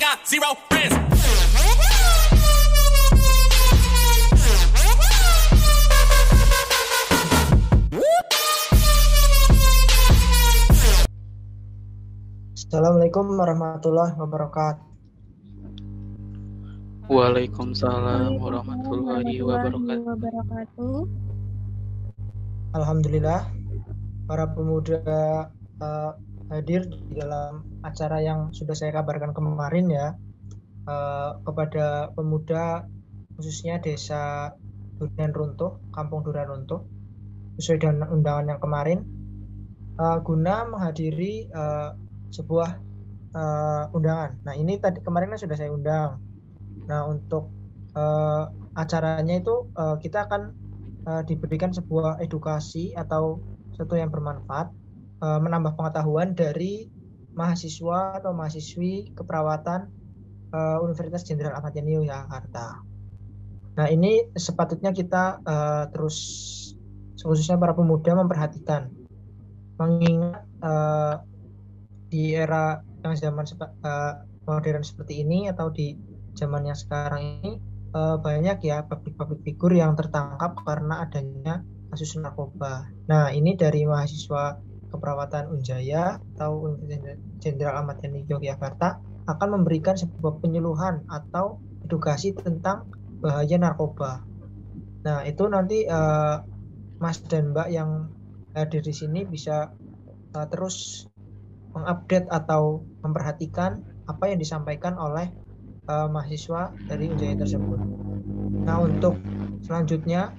got zero friends. Assalamualaikum warahmatullahi wabarakatuh. Waalaikumsalam warahmatullahi wabarakatuh. Alhamdulillah, para pemuda hadir di dalam acara yang sudah saya kabarkan kemarin ya, kepada pemuda khususnya Desa Durian Runtuh, Kampung Durian Runtuh, sesuai dengan undangan yang kemarin, guna menghadiri sebuah undangan. Nah, ini tadi kemarin sudah saya undang. Nah, untuk acaranya itu kita akan diberikan sebuah edukasi atau sesuatu yang bermanfaat, menambah pengetahuan dari mahasiswa atau mahasiswi keperawatan Universitas Jenderal Ahmad Yani Yogyakarta. Nah, ini sepatutnya kita terus, khususnya para pemuda, memperhatikan, mengingat di era yang zaman modern seperti ini atau di zaman yang sekarang ini banyak ya public figure yang tertangkap karena adanya kasus narkoba. Nah, ini dari mahasiswa keperawatan Unjaya atau Universitas Jenderal Ahmad Yani Yogyakarta akan memberikan sebuah penyuluhan atau edukasi tentang bahaya narkoba. Nah, itu nanti Mas dan Mbak yang hadir di sini bisa terus mengupdate atau memperhatikan apa yang disampaikan oleh mahasiswa dari Unjaya tersebut. Nah, untuk selanjutnya,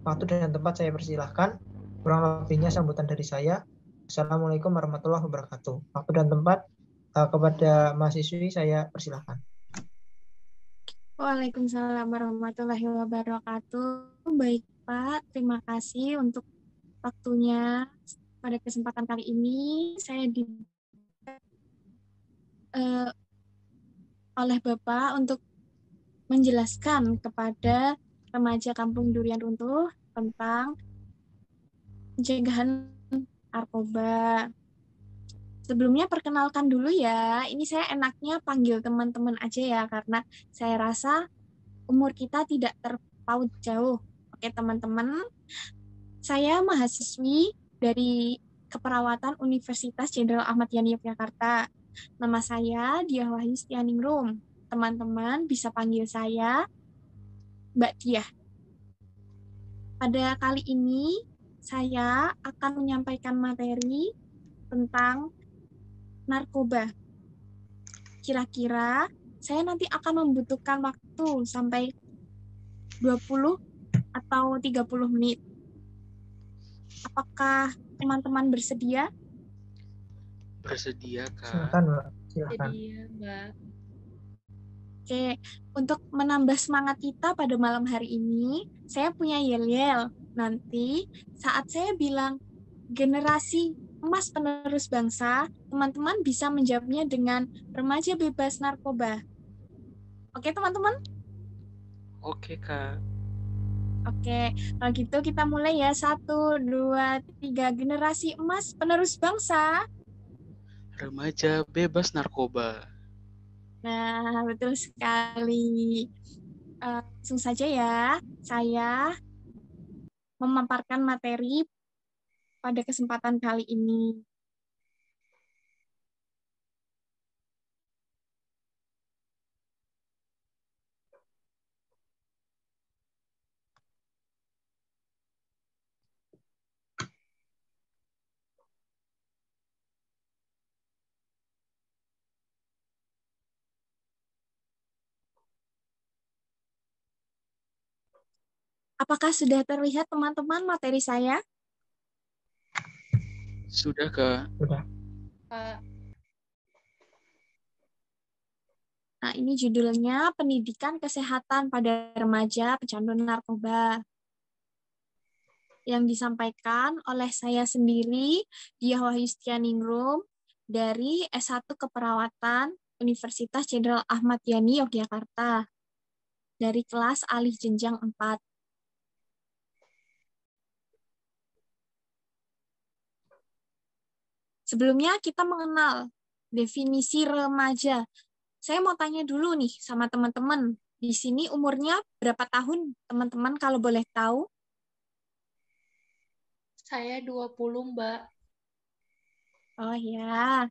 waktu dan tempat saya persilahkan. Kurang lebihnya sambutan dari saya. Assalamualaikum warahmatullahi wabarakatuh. Waktu dan tempat kepada mahasiswi saya persilahkan. Waalaikumsalam warahmatullahi wabarakatuh. Baik Pak, terima kasih untuk waktunya. Pada kesempatan kali ini saya oleh Bapak untuk menjelaskan kepada remaja Kampung Durian Runtuh tentang pencegahan narkoba. Sebelumnya perkenalkan dulu ya, ini saya enaknya panggil teman-teman aja ya, karena saya rasa umur kita tidak terpaut jauh. Oke teman-teman, saya mahasiswi dari Keperawatan Universitas Jenderal Ahmad Yani Yogyakarta. Nama saya Diah Wahyu Setianingrum. Teman-teman bisa panggil saya Mbak Diah. Pada kali ini saya akan menyampaikan materi tentang narkoba. Kira-kira saya nanti akan membutuhkan waktu sampai 20 atau 30 menit. Apakah teman-teman bersedia? Bersedia, Kak. Silakan, Mbak. Silakan. Bersedia, Mbak. Oke, untuk menambah semangat kita pada malam hari ini, saya punya yel-yel. Nanti saat saya bilang generasi emas penerus bangsa, teman-teman bisa menjawabnya dengan remaja bebas narkoba. Oke, teman-teman? Oke, Kak. Oke, kalau gitu kita mulai ya. 1, 2, 3. Generasi emas penerus bangsa. Remaja bebas narkoba. Nah, betul sekali. Langsung saja ya. Saya memaparkan materi pada kesempatan kali ini. Apakah sudah terlihat teman-teman materi saya? Sudah, Kak. Sudah. Nah, ini judulnya Pendidikan Kesehatan pada Remaja Pecandu Narkoba. Yang disampaikan oleh saya sendiri, Diah Wahyu Setianingrum, dari S1 Keperawatan Universitas Jenderal Ahmad Yani Yogyakarta, dari kelas alih jenjang 4. Sebelumnya kita mengenal definisi remaja. Saya mau tanya dulu nih sama teman-teman. Di sini umurnya berapa tahun, teman-teman, kalau boleh tahu? Saya 20, Mbak. Oh ya,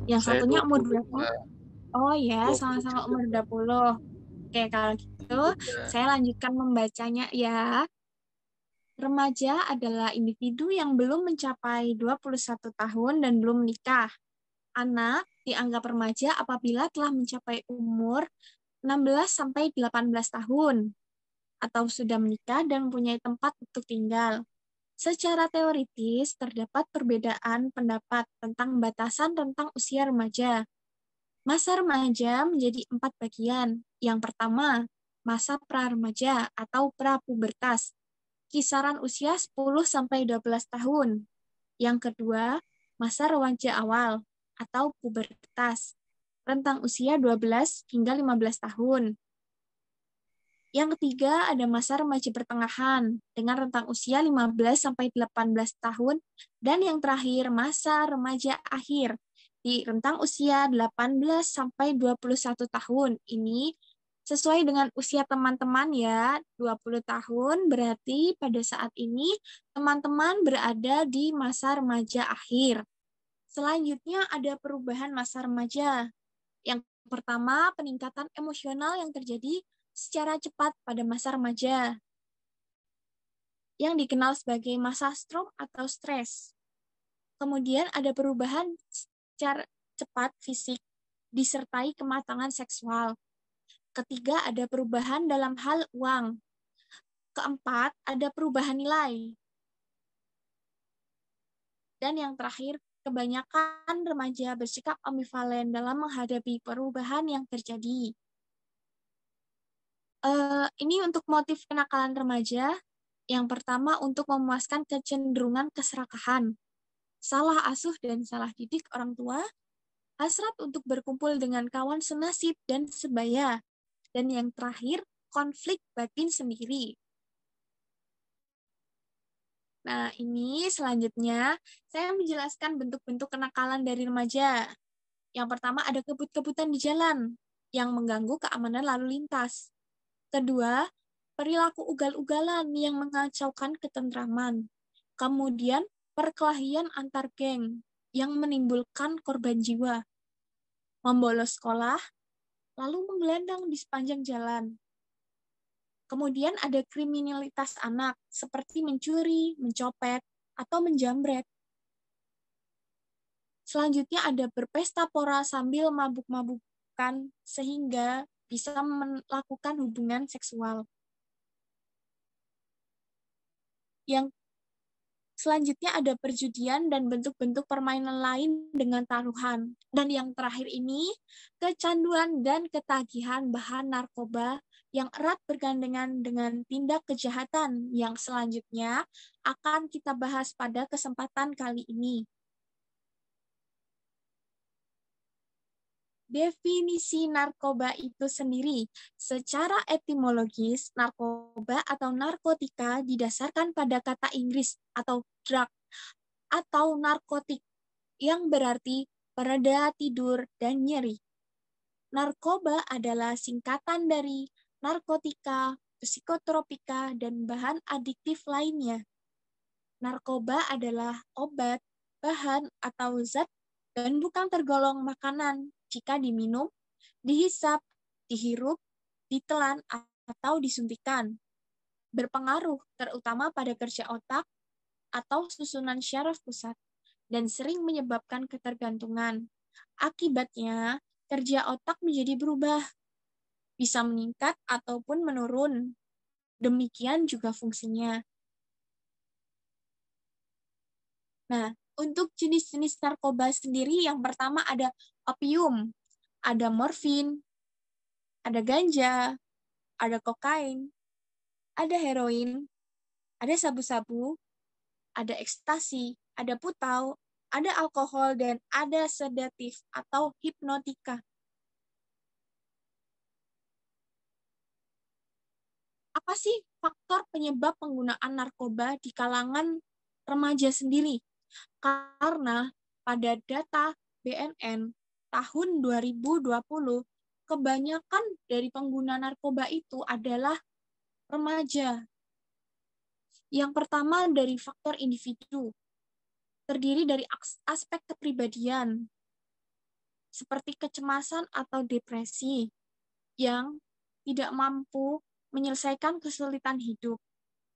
yang Saya satunya umur 20, berapa? Mbak. Oh ya, 20 sama-sama juga, umur Mbak. 20. Oke, kalau gitu Iya. saya lanjutkan membacanya ya. Remaja adalah individu yang belum mencapai 21 tahun dan belum menikah. Anak dianggap remaja apabila telah mencapai umur 16 sampai 18 tahun atau sudah menikah dan mempunyai tempat untuk tinggal. Secara teoritis, terdapat perbedaan pendapat tentang batasan tentang usia remaja. Masa remaja menjadi 4 bagian. Yang pertama, masa pra-remaja atau prapubertas, kisaran usia 10-12 tahun. Yang kedua, masa remaja awal atau pubertas, rentang usia 12 hingga 15 tahun. Yang ketiga, ada masa remaja pertengahan dengan rentang usia 15-18 tahun. Dan yang terakhir, masa remaja akhir di rentang usia 18-21 tahun. Ini sesuai dengan usia teman-teman ya, 20 tahun berarti pada saat ini teman-teman berada di masa remaja akhir. Selanjutnya ada perubahan masa remaja. Yang pertama, peningkatan emosional yang terjadi secara cepat pada masa remaja, yang dikenal sebagai masa stroke atau stres. Kemudian ada perubahan secara cepat fisik, disertai kematangan seksual. Ketiga, ada perubahan dalam hal uang. Keempat, ada perubahan nilai. Dan yang terakhir, kebanyakan remaja bersikap ambivalen dalam menghadapi perubahan yang terjadi. Ini untuk motif kenakalan remaja. Yang pertama, untuk memuaskan kecenderungan keserakahan, salah asuh dan salah didik orang tua, hasrat untuk berkumpul dengan kawan senasib dan sebaya, dan yang terakhir, konflik batin sendiri. Nah, ini selanjutnya saya menjelaskan bentuk-bentuk kenakalan dari remaja. Yang pertama, ada kebut-kebutan di jalan yang mengganggu keamanan lalu lintas. Kedua, perilaku ugal-ugalan yang mengacaukan ketentraman. Kemudian, perkelahian antar geng yang menimbulkan korban jiwa. Membolos sekolah, lalu menggelandang di sepanjang jalan. Kemudian ada kriminalitas anak, seperti mencuri, mencopet, atau menjamret. Selanjutnya ada berpesta pora sambil mabuk-mabukan sehingga bisa melakukan hubungan seksual. Yang selanjutnya ada perjudian dan bentuk-bentuk permainan lain dengan taruhan. Dan yang terakhir ini, kecanduan dan ketagihan bahan narkoba yang erat bergandengan dengan tindak kejahatan yang selanjutnya akan kita bahas pada kesempatan kali ini. Definisi narkoba itu sendiri. Secara etimologis, narkoba atau narkotika didasarkan pada kata Inggris atau drug atau narkotik yang berarti pereda tidur dan nyeri. Narkoba adalah singkatan dari narkotika, psikotropika, dan bahan adiktif lainnya. Narkoba adalah obat, bahan, atau zat dan bukan tergolong makanan jika diminum, dihisap, dihirup, ditelan, atau disuntikan. Berpengaruh terutama pada kerja otak atau susunan syaraf pusat dan sering menyebabkan ketergantungan. Akibatnya, kerja otak menjadi berubah, bisa meningkat ataupun menurun. Demikian juga fungsinya. Nah, untuk jenis-jenis narkoba sendiri, yang pertama ada opium, ada morfin, ada ganja, ada kokain, ada heroin, ada sabu-sabu, ada ekstasi, ada putau, ada alkohol, dan ada sedatif atau hipnotika. Apa sih faktor penyebab penggunaan narkoba di kalangan remaja sendiri? Karena pada data BNN, tahun 2020, kebanyakan dari pengguna narkoba itu adalah remaja. Yang pertama dari faktor individu, terdiri dari aspek kepribadian, seperti kecemasan atau depresi, yang tidak mampu menyelesaikan kesulitan hidup.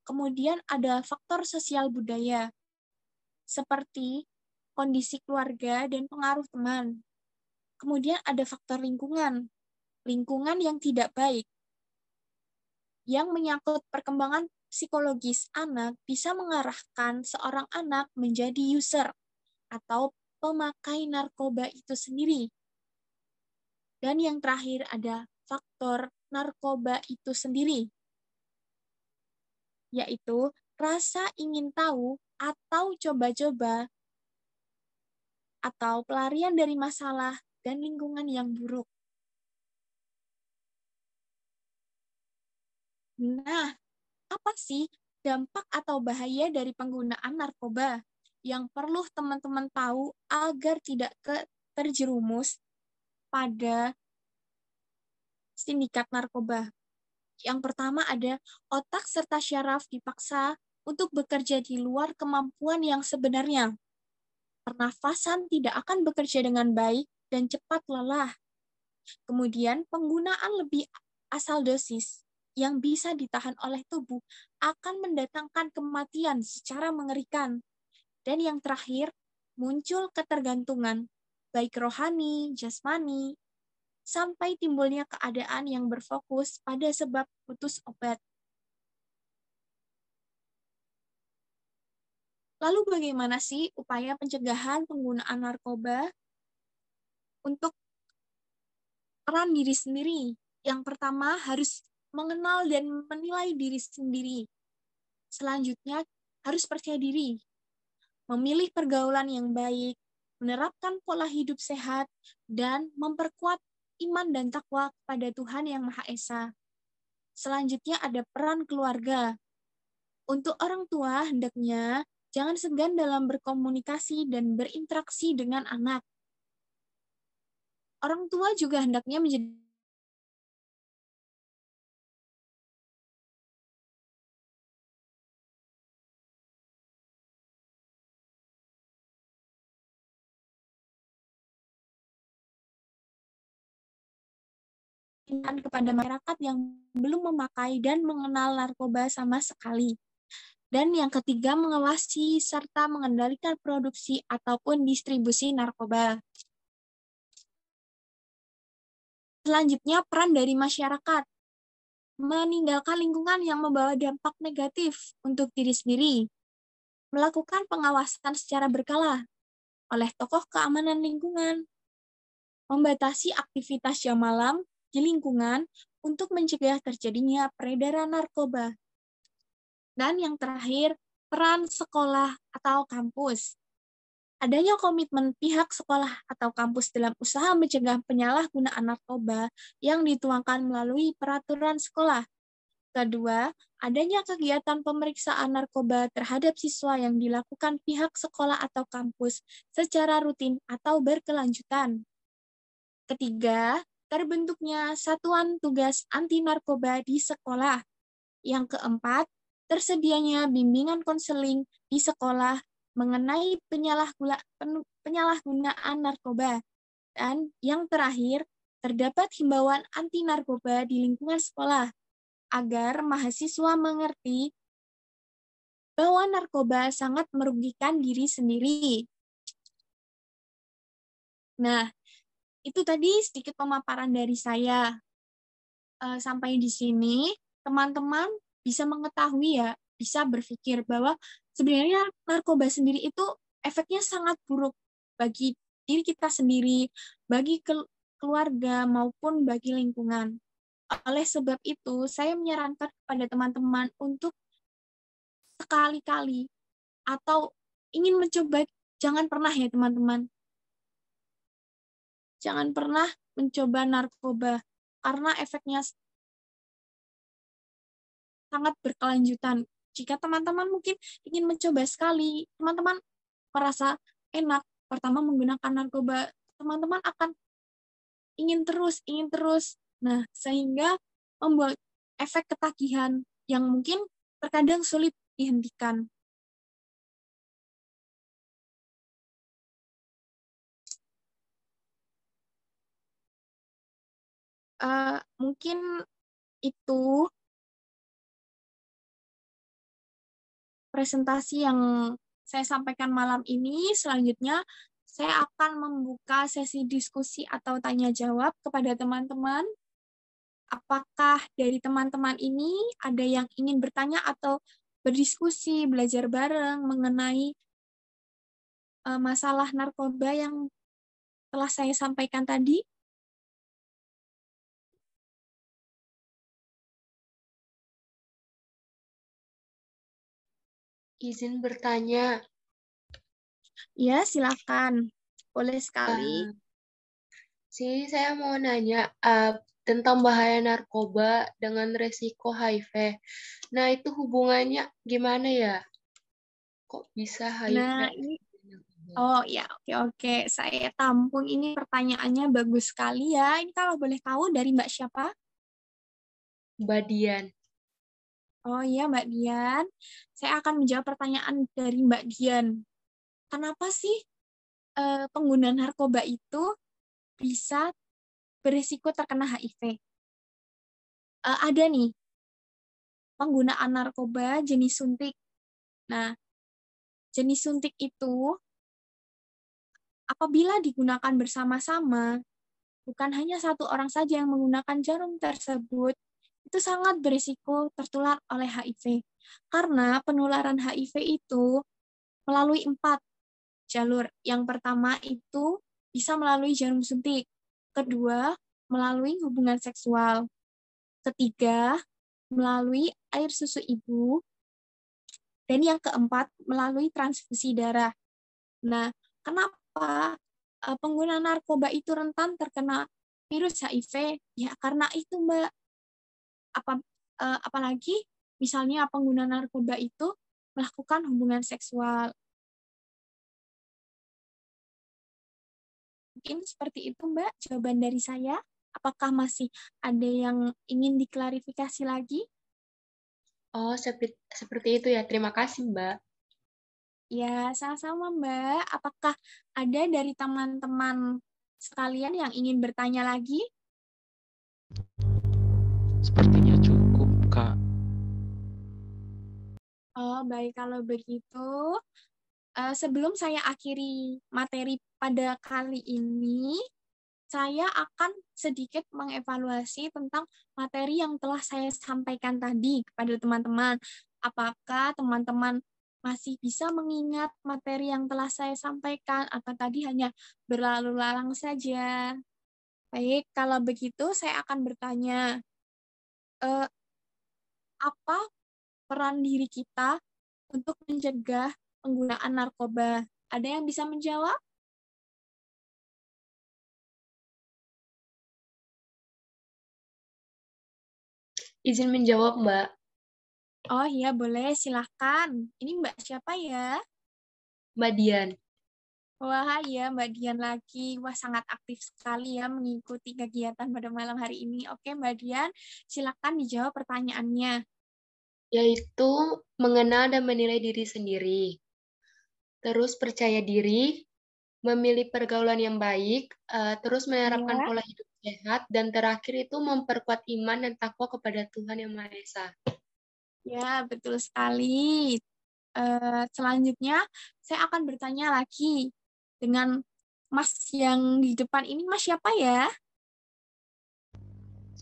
Kemudian ada faktor sosial budaya, seperti kondisi keluarga dan pengaruh teman. Kemudian ada faktor lingkungan yang tidak baik, yang menyangkut perkembangan psikologis anak bisa mengarahkan seorang anak menjadi user atau pemakai narkoba itu sendiri. Dan yang terakhir ada faktor narkoba itu sendiri, yaitu rasa ingin tahu atau coba-coba atau pelarian dari masalah dan lingkungan yang buruk. Nah, apa sih dampak atau bahaya dari penggunaan narkoba yang perlu teman-teman tahu agar tidak terjerumus pada sindikat narkoba? Yang pertama ada otak serta syaraf dipaksa untuk bekerja di luar kemampuan yang sebenarnya. Pernafasan tidak akan bekerja dengan baik dan cepat lelah. Kemudian penggunaan lebih asal dosis yang bisa ditahan oleh tubuh akan mendatangkan kematian secara mengerikan. Dan yang terakhir, muncul ketergantungan, baik rohani, jasmani, sampai timbulnya keadaan yang berfokus pada sebab putus obat. Lalu bagaimana sih upaya pencegahan penggunaan narkoba? Untuk peran diri sendiri, yang pertama harus mengenal dan menilai diri sendiri. Selanjutnya, harus percaya diri, memilih pergaulan yang baik, menerapkan pola hidup sehat, dan memperkuat iman dan takwa kepada Tuhan Yang Maha Esa. Selanjutnya ada peran keluarga. Untuk orang tua, hendaknya jangan segan dalam berkomunikasi dan berinteraksi dengan anak. Orang tua juga hendaknya menjadi kepada masyarakat yang belum memakai dan mengenal narkoba sama sekali. Dan yang ketiga, mengawasi serta mengendalikan produksi ataupun distribusi narkoba. Selanjutnya, peran dari masyarakat. Meninggalkan lingkungan yang membawa dampak negatif untuk diri sendiri. Melakukan pengawasan secara berkala oleh tokoh keamanan lingkungan. Membatasi aktivitas jam malam di lingkungan untuk mencegah terjadinya peredaran narkoba. Dan yang terakhir, peran sekolah atau kampus. Adanya komitmen pihak sekolah atau kampus dalam usaha mencegah penyalahgunaan narkoba yang dituangkan melalui peraturan sekolah. Kedua, adanya kegiatan pemeriksaan narkoba terhadap siswa yang dilakukan pihak sekolah atau kampus secara rutin atau berkelanjutan. Ketiga, terbentuknya satuan tugas anti narkoba di sekolah. Yang keempat, tersedianya bimbingan konseling di sekolah mengenai penyalahgunaan narkoba. Dan yang terakhir, terdapat himbauan anti narkoba di lingkungan sekolah agar mahasiswa mengerti bahwa narkoba sangat merugikan diri sendiri. Nah, itu tadi sedikit pemaparan dari saya. Sampai di sini, teman-teman bisa mengetahui ya, bisa berpikir bahwa sebenarnya narkoba sendiri itu efeknya sangat buruk bagi diri kita sendiri, bagi keluarga, maupun bagi lingkungan. Oleh sebab itu, saya menyarankan kepada teman-teman untuk sekali-kali atau ingin mencoba, jangan pernah ya teman-teman. Jangan pernah mencoba narkoba, karena efeknya sangat berkelanjutan. Jika teman-teman mungkin ingin mencoba sekali, teman-teman merasa enak pertama menggunakan narkoba, teman-teman akan ingin terus. Nah, sehingga membuat efek ketagihan yang mungkin terkadang sulit dihentikan. Mungkin itu presentasi yang saya sampaikan malam ini. Selanjutnya, saya akan membuka sesi diskusi atau tanya jawab kepada teman-teman. Apakah dari teman-teman ini ada yang ingin bertanya atau berdiskusi, belajar bareng mengenai masalah narkoba yang telah saya sampaikan tadi? Izin bertanya. Ya, silakan. Boleh sekali. Sini saya mau nanya tentang bahaya narkoba dengan resiko HIV. Nah, itu hubungannya gimana ya? Kok bisa HIV? Nah, ini oh ya, oke. Saya tampung ini pertanyaannya bagus sekali ya. Ini kalau boleh tahu dari Mbak siapa? Mbak Dian. Oh iya, Mbak Dian. Saya akan menjawab pertanyaan dari Mbak Dian. Kenapa sih pengguna narkoba itu bisa berisiko terkena HIV? Ada nih, penggunaan narkoba jenis suntik. Nah, jenis suntik itu apabila digunakan bersama-sama, bukan hanya satu orang saja yang menggunakan jarum tersebut, itu sangat berisiko tertular oleh HIV. Karena penularan HIV itu melalui 4 jalur. Yang pertama itu bisa melalui jarum suntik. Kedua, melalui hubungan seksual. Ketiga, melalui air susu ibu. Dan yang keempat, melalui transfusi darah. Nah, kenapa pengguna narkoba itu rentan terkena virus HIV? Ya, karena itu, Mbak. Apalagi misalnya pengguna narkoba itu melakukan hubungan seksual. Mungkin seperti itu, Mbak, jawaban dari saya. Apakah masih ada yang ingin diklarifikasi lagi? Oh, seperti itu ya. Terima kasih, Mbak. Ya, sama-sama, Mbak. Apakah ada dari teman-teman sekalian yang ingin bertanya lagi? Sepertinya cukup, Kak. Oh, baik. Kalau begitu, sebelum saya akhiri materi pada kali ini, saya akan sedikit mengevaluasi tentang materi yang telah saya sampaikan tadi kepada teman-teman. Apakah teman-teman masih bisa mengingat materi yang telah saya sampaikan atau tadi hanya berlalu lalang saja? Baik, kalau begitu saya akan bertanya, apa peran diri kita untuk mencegah penggunaan narkoba? Ada yang bisa menjawab? Izin menjawab, Mbak. Oh iya, boleh. Silahkan. Ini Mbak siapa ya? Mbak Dian. Wah, iya Mbak Dian lagi. Wah, sangat aktif sekali ya mengikuti kegiatan pada malam hari ini. Oke, Mbak Dian, silakan dijawab pertanyaannya. Yaitu mengenal dan menilai diri sendiri. Terus percaya diri, memilih pergaulan yang baik, terus menerapkan Ya, pola hidup sehat, dan terakhir itu memperkuat iman dan takwa kepada Tuhan Yang Maha Esa. ya betul sekali. Selanjutnya, saya akan bertanya lagi dengan Mas yang di depan ini. Mas siapa ya?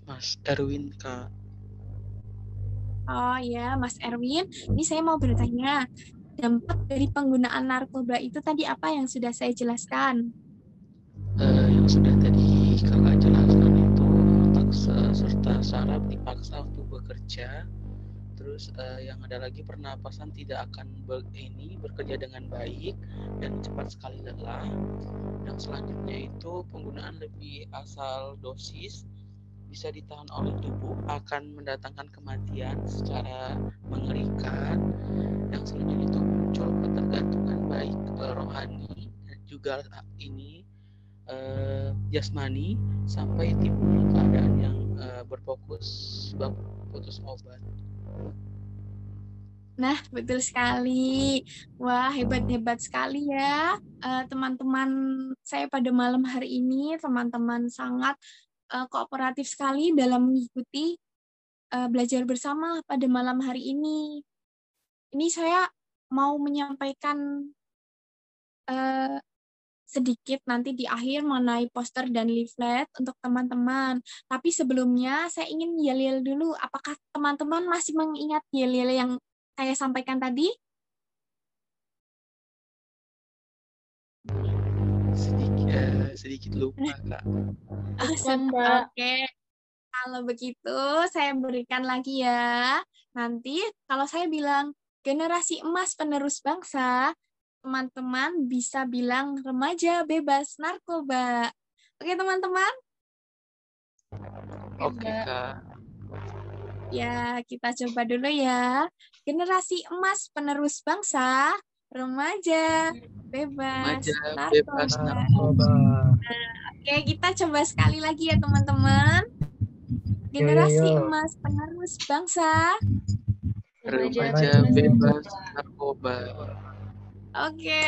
Mas Erwin, Kak. Oh ya, Mas Erwin. Ini saya mau bertanya, dampak dari penggunaan narkoba itu tadi apa yang sudah saya jelaskan? Yang sudah tadi Kakak jelaskan itu otak serta saraf dipaksa untuk bekerja. Terus yang ada lagi pernapasan tidak akan bekerja dengan baik dan cepat sekali lelah. Yang selanjutnya itu penggunaan lebih asal dosis bisa ditahan oleh tubuh akan mendatangkan kematian secara mengerikan. Yang selanjutnya itu muncul ketergantungan baik rohani dan juga ini jasmani sampai timbul keadaan yang berfokus sebab putus obat. Nah, betul sekali. Wah, hebat-hebat sekali ya teman-teman saya pada malam hari ini. Teman-teman sangat kooperatif sekali dalam mengikuti belajar bersama pada malam hari ini. Ini saya mau menyampaikan sedikit nanti di akhir mengenai poster dan leaflet untuk teman-teman. Tapi sebelumnya saya ingin yel-yel dulu. Apakah teman-teman masih mengingat yel-yel yang saya sampaikan tadi? Sedikit lupa, Kak. Oke. Kalau begitu, saya berikan lagi ya. Nanti kalau saya bilang generasi emas penerus bangsa, teman-teman bisa bilang remaja bebas narkoba. Oke, teman-teman? Oke, Kak. Ya, kita coba dulu ya. Generasi emas penerus bangsa, remaja bebas narkoba. Oke, kita coba sekali lagi ya, teman-teman. Generasi emas penerus bangsa, remaja bebas narkoba. Oke,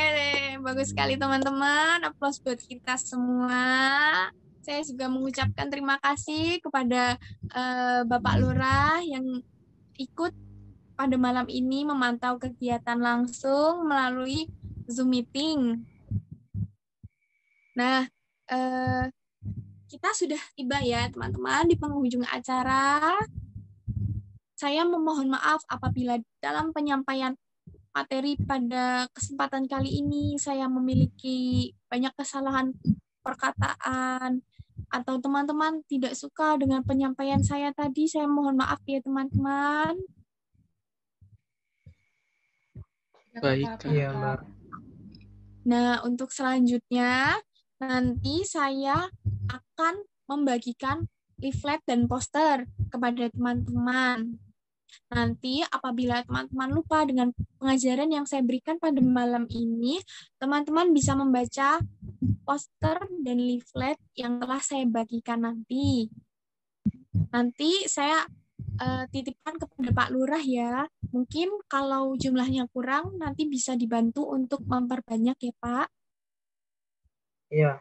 bagus sekali teman-teman. Aplaus buat kita semua. Saya juga mengucapkan terima kasih kepada Bapak Lurah yang ikut pada malam ini memantau kegiatan langsung melalui Zoom meeting. Nah, kita sudah tiba ya teman-teman di penghujung acara. Saya memohon maaf apabila dalam penyampaian materi pada kesempatan kali ini saya memiliki banyak kesalahan perkataan atau teman-teman tidak suka dengan penyampaian saya tadi. Saya mohon maaf ya teman-teman. Baik, iya Mbak. Nah, untuk selanjutnya nanti saya akan membagikan leaflet dan poster kepada teman-teman. Nanti apabila teman-teman lupa dengan pengajaran yang saya berikan pada malam ini, teman-teman bisa membaca poster dan leaflet yang telah saya bagikan nanti. Nanti saya titipkan kepada Pak Lurah ya. Mungkin kalau jumlahnya kurang, nanti bisa dibantu untuk memperbanyak ya Pak. Iya.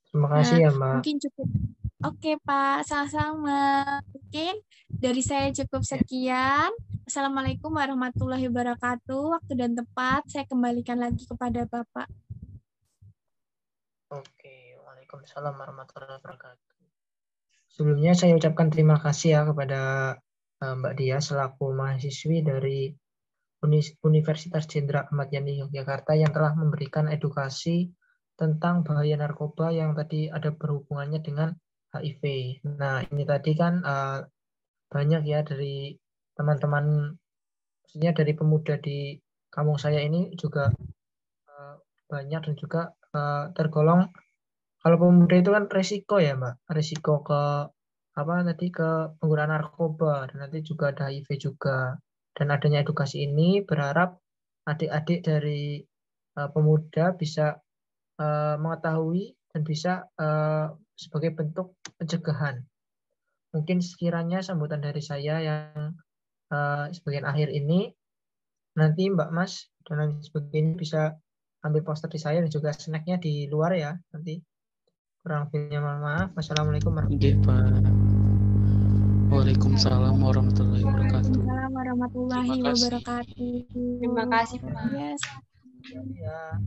Terima kasih ya Mbak. Mungkin cukup. Oke Pak, sama-sama. Mungkin dari saya cukup sekian. Assalamualaikum warahmatullahi wabarakatuh. Waktu dan tempat saya kembalikan lagi kepada Bapak. Oke, waalaikumsalam warahmatullahi wabarakatuh. Sebelumnya saya ucapkan terima kasih ya kepada Mbak Dia selaku mahasiswi dari Universitas Jenderal Ahmad Yani Yogyakarta yang telah memberikan edukasi tentang bahaya narkoba yang tadi ada berhubungannya dengan HIV. Nah, ini tadi kan banyak ya dari teman-teman, maksudnya dari pemuda di kampung saya ini juga banyak dan juga tergolong, kalau pemuda itu kan resiko ya Mbak, resiko ke penggunaan narkoba, dan nanti juga ada HIV juga. Dan adanya edukasi ini berharap adik-adik dari pemuda bisa mengetahui dan bisa sebagai bentuk pencegahan. Mungkin sekiranya sambutan dari saya yang sebagian akhir ini, nanti Mbak Mas dan lain sebagainya bisa ambil poster di saya dan juga snacknya di luar ya nanti. Kurang lebihnya mohon maaf. Wassalamualaikum warahmatullahi wabarakatuh. Waalaikumsalam warahmatullahi wabarakatuh. Waalaikumsalam warahmatullahi wabarakatuh. Terima kasih Pak. Yes. Ya.